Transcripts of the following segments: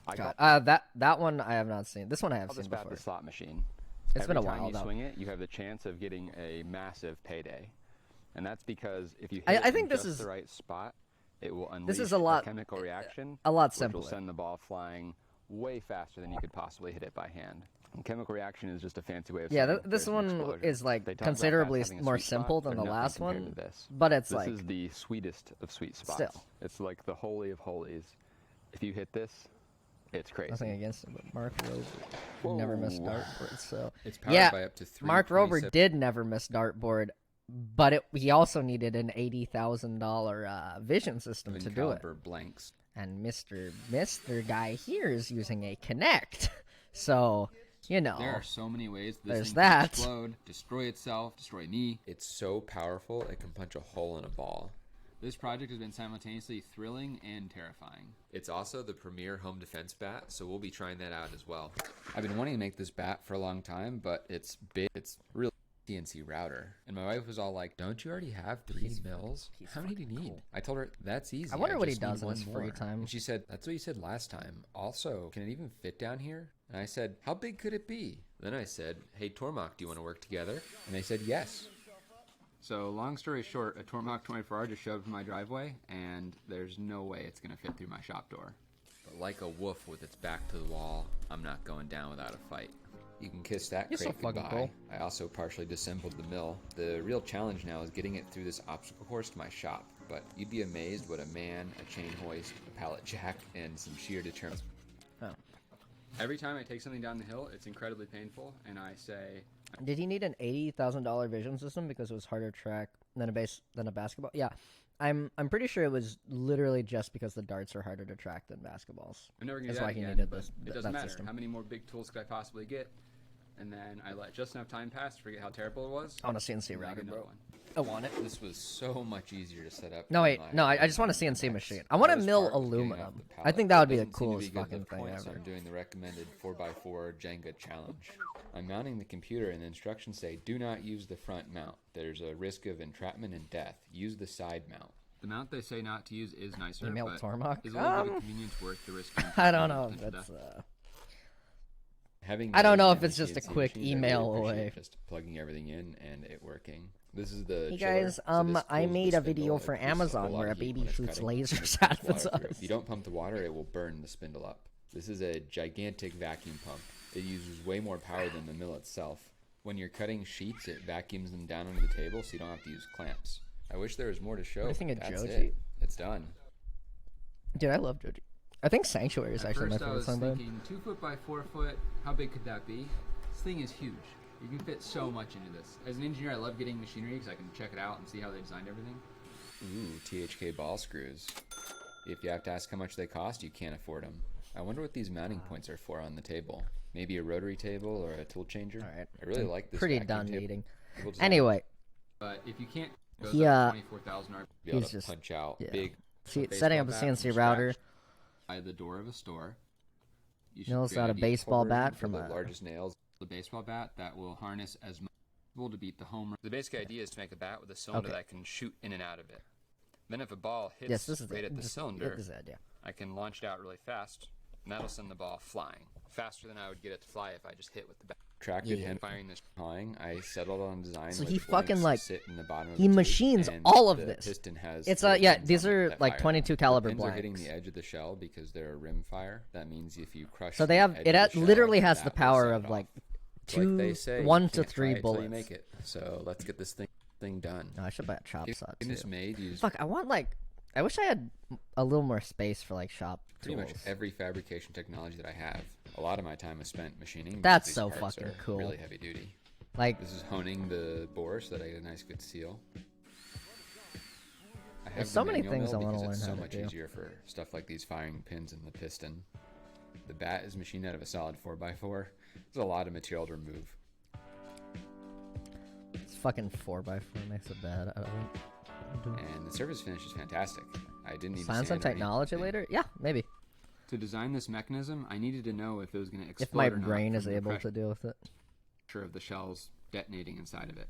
I God, call that one I have not seen. This one I have this seen bat before. the slot machine. It's been Every a time while you though. swing it, you have the chance of getting a massive payday. And that's because if you hit I it think in this just the is right spot, it will this is unleash a chemical reaction, a lot which will simpler. send the ball flying way faster than you could possibly hit it by hand. And chemical reaction is just a fancy way of Yeah, saying this there's an one explosion. is like They talk about bats considerably having a more sweet spot. simple than They're the nothing last compared one, to this. but it's This like is the sweetest of sweet spots. still. It's like the holy of holies. If you hit this, it's crazy. Nothing against him, but Mark Rober never missed dartboard. So It's powered yeah, by up to 3. Mark Rober did never miss dartboard, but he also needed an $80,000 vision system to do it. Blanks. And Mister guy here is using a Kinect, so you know There are so many ways this there's thing that. can explode, destroy itself, destroy me. It's so powerful it can punch a hole in a ball. This project has been simultaneously thrilling and terrifying. It's also the premier home defense bat, so we'll be trying that out as well. I've been wanting to make this bat for a long time, but it's big. It's really CNC router. And my wife was all like, don't you already have 3 mils? How many do you need? cool. I told her, that's easy. I wonder what he just need does in one his more." free time. And she said, that's what you said last time. Also, can it even fit down here? And I said, how big could it be? Then I said, hey, Tormach, do you want to work together? And they said, yes. So long story short, a Tormach 24R just showed up in my driveway, and there's no way it's going to fit through my shop door. But like a wolf with its back to the wall, I'm not going down without a fight. You can kiss that You're so crate fucking goodbye. cool. I also partially disassembled the mill. The real challenge now is getting it through this obstacle course to my shop. But you'd be amazed what a man, a chain hoist, a pallet jack, and some sheer determination. Oh. Every time I take something down the hill, it's incredibly painful, and I say, Did he need an $80,000 vision system because it was harder to track than a basketball? Yeah, I'm pretty sure it was literally just because the darts are harder to track than basketballs. I'm never going to That's do that why he again, needed but this. it doesn't that matter. system. How many more big tools could I possibly get? And then I let just enough time pass to forget how terrible it was. I want a CNC and then I router, get another bro. one. I want it. This was so much easier to set up. No, than wait, my no, I other just want a one. CNC machine. I want to Hardest mill part was getting aluminum. off the I pallet. think that would be the Doesn't seem to coolest be good fucking lift thing point, so ever. I'm doing the recommended 4x4 Jenga challenge. I'm mounting the computer, and the instructions say, do not use the front mount. There's a risk of entrapment and death. Use the side mount. The mount they say not to use is nicer, Email but Tormach? is a little bit of convenience worth the risk? I don't know if Potential that's. death? I don't those know if handy it's just a CNC quick machines, I email appreciate away. Just plugging everything in and it working. This is the Hey chiller. guys, So this I cools made the a spindle video and for it produces a Amazon whole where lot a of heat baby when it's shoots cutting, and lasers it out pumps of its water through it. eyes. If you don't pump the water, it will burn the spindle up. This is a gigantic vacuum pump. It uses way more power than the mill itself. When you're cutting sheets, it vacuums them down onto the table so you don't have to use clamps. I wish there was more to show. What do you think of That's Joji? it. It's done. Dude, I love Joji. I think Sanctuary is At actually my first I favorite was song. Though. thinking 2 foot by 4 foot. How big could that be? This thing is huge. You can fit so much into this. As an engineer, I love getting machinery because I can check it out and see how they designed everything. Ooh, THK ball screws. If you have to ask how much they cost, you can't afford them. I wonder what these mounting points are for on the table. Maybe a rotary table or a tool changer. All right. I really like this. Pretty vacuum done table. eating. Cool design. Anyway, But if you can't, it goes He, up to 24,000 RPM. Be able he's to just- punch out yeah. big. setting up a baseball bat CNC from router. scratch by the door of a store. You should Mills create out a deep baseball hole bat for from the a- largest nails. The baseball bat that will harness as much to beat the home run. The basic idea is to make a bat with a cylinder Okay. that can shoot in and out of it. Then if a ball hits Yes, this is right at the cylinder, This is the idea. I can launch it out really fast, and that'll send the ball flying. Faster than I would get it to fly if I just hit with the bat. Tracted Yeah. and firing this flying, I settled on a design So where he the blanks fucking, like, sit in the bottom of he the tube, machines and all of the this. piston has It's little yeah, pins these on it are that like fire 22 them. caliber The pins are hitting blanks. the edge of the shell because they're a rim fire. That means if you crush So they the have edge it of the shell, literally has the that will power set of it like off. So like they say, 1 you to can't try 3 it till bullets. you make it. So let's get this thing done. No, I should buy a chop saw Getting this too. made, use Fuck, I want like I wish I had a little more space for like shop pretty tools. much every fabrication technology that I have. A lot of my time is spent machining. because That's these so parts fucking are cool. Really heavy duty. Like This is honing the bore so that I get a nice good seal. I have There's the so many manual things I mill wanna because it's learn so how to much do. easier for stuff like these firing pins and the piston. The bat is machined out of a solid 4x4. There's a lot of material to remove. it's fucking 4x4 makes it bad. I don't And the surface finish is fantastic. I didn't need Science to and sand or technology anything. later? Yeah, maybe. To design this mechanism, I needed to know if it was going to explode If my or not brain is from the able to deal with it. pressure of the shells detonating inside of it.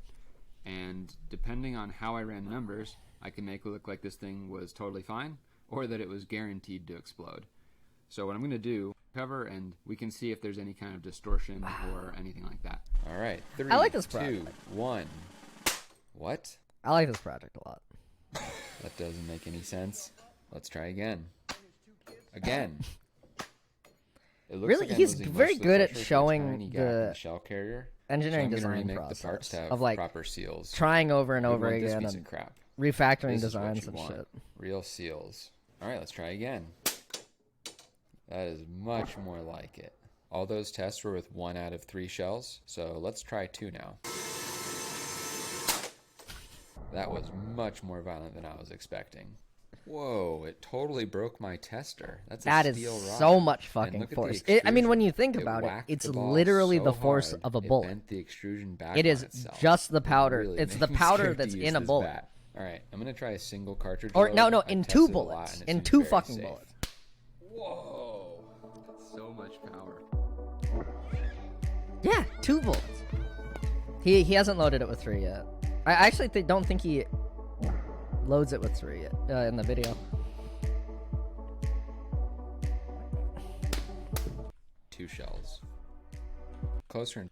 And depending on how I ran the numbers, I could make it look like this thing was totally fine or that it was guaranteed to explode. So what I'm going to do cover, and we can see if there's any kind of distortion or anything like that. All right. 3, I like this 2, project. 1. What? I like this project a lot. That doesn't make any sense. Let's try again. Again. It looks Really, like I'm he's losing very most of the good at pressure for a showing tiny gap in the shell carrier. engineering So I'm gonna design remake the parts process to have of like proper seals. trying over and We over want this again piece and of crap. refactoring This is what designs you and want. shit. Real seals. All right, let's try again. That is much more like it. All those tests were with 1 out of 3 shells, so let's try 2 now. That was much more violent than I was expecting. Whoa, it totally broke my tester. That's That a is steel rod. so much And fucking look at the force. I mean, when you think extrusion. about it, whacked it's the ball literally so the force hard, of a it bullet. bent the extrusion back It on is itself. just the powder. Really It's made the me powder scared to that's use in a this bullet. bat. All right, I'm gonna try a single cartridge. Or load. no, I've in tested 2 a lot, bullets. and it In seems 2 very fucking safe. bullets. Whoa, so much power. Yeah, 2 bullets. He hasn't loaded it with 3 yet. I actually don't think he loads it with 3 yet in the video. 2 shells. Closer.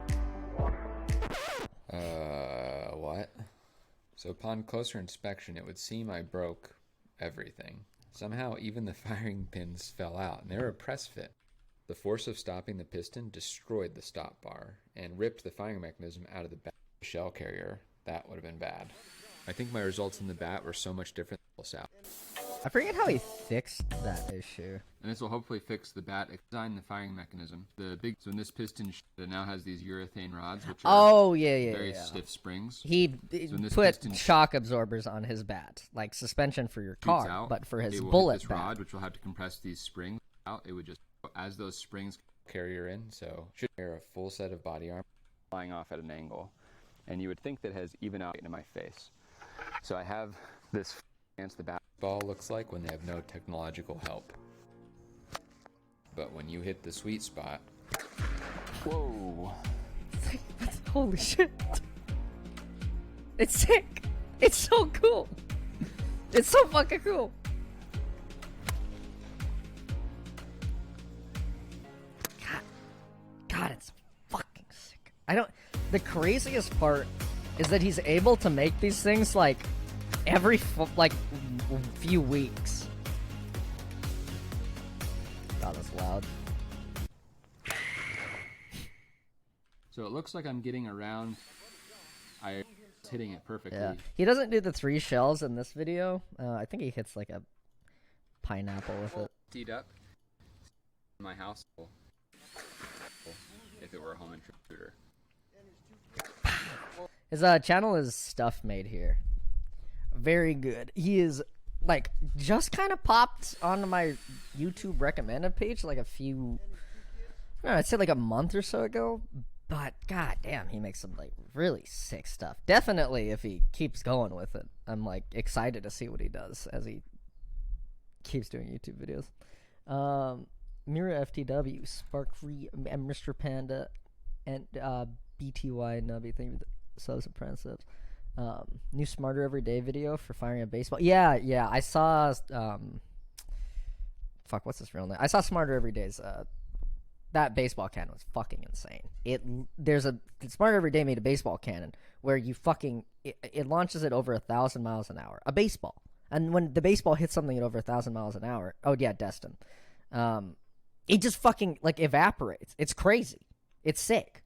What? So upon closer inspection, it would seem I broke everything. Somehow, even the firing pins fell out, and they were a press fit. The force of stopping the piston destroyed the stop bar and ripped the firing mechanism out of the back of the shell carrier. That would have been bad. I think my results in the bat were so much different than the out. I forget how he fixed that issue. And this will hopefully fix the bat, design the firing mechanism. So in this piston, it now has these urethane rods, which are Oh, yeah. very stiff springs. He So in this put piston shock absorbers on his bat, like suspension for your shoots car, out, but for his it will bullet hit this bat. rod, which will have to compress these springs out. It would just, as those springs Carrier in, so should wear a full set of body armor. flying off at an angle, and you would think that has even out into my face. So I have this against the bat. Ball looks like when they have no technological help. But when you hit the sweet spot, Whoa. Holy shit. It's sick. It's so cool. It's so fucking cool. God, it's fucking sick. The craziest part is that he's able to make these things like every few weeks. God, that's loud. So it looks like I'm getting around. I was hitting it perfectly. Yeah, he doesn't do the 3 shells in this video. I think he hits like a pineapple with it. Teed up in my house if it were a home intruder. His channel is Stuff Made Here. Very good. He is like just kind of popped onto my YouTube recommended page like a few, I don't know, I'd say like a month or so ago. But god damn, he makes some like really sick stuff. Definitely, if he keeps going with it, I'm like excited to see what he does as he keeps doing YouTube videos. Mira FTW, Spark Free, and Mr. Panda, and BTY Nubby. Thank you for the subs and friend subs. New Smarter Everyday video for firing a baseball. Yeah, I saw. Fuck, what's his real name? I saw Smarter Everyday's. That baseball cannon was fucking insane. Smarter Everyday made a baseball cannon where you fucking it launches it over 1,000 miles an hour. A baseball, and when the baseball hits something at over 1,000 miles an hour, oh yeah, Destin, it just fucking like evaporates. It's crazy. It's sick.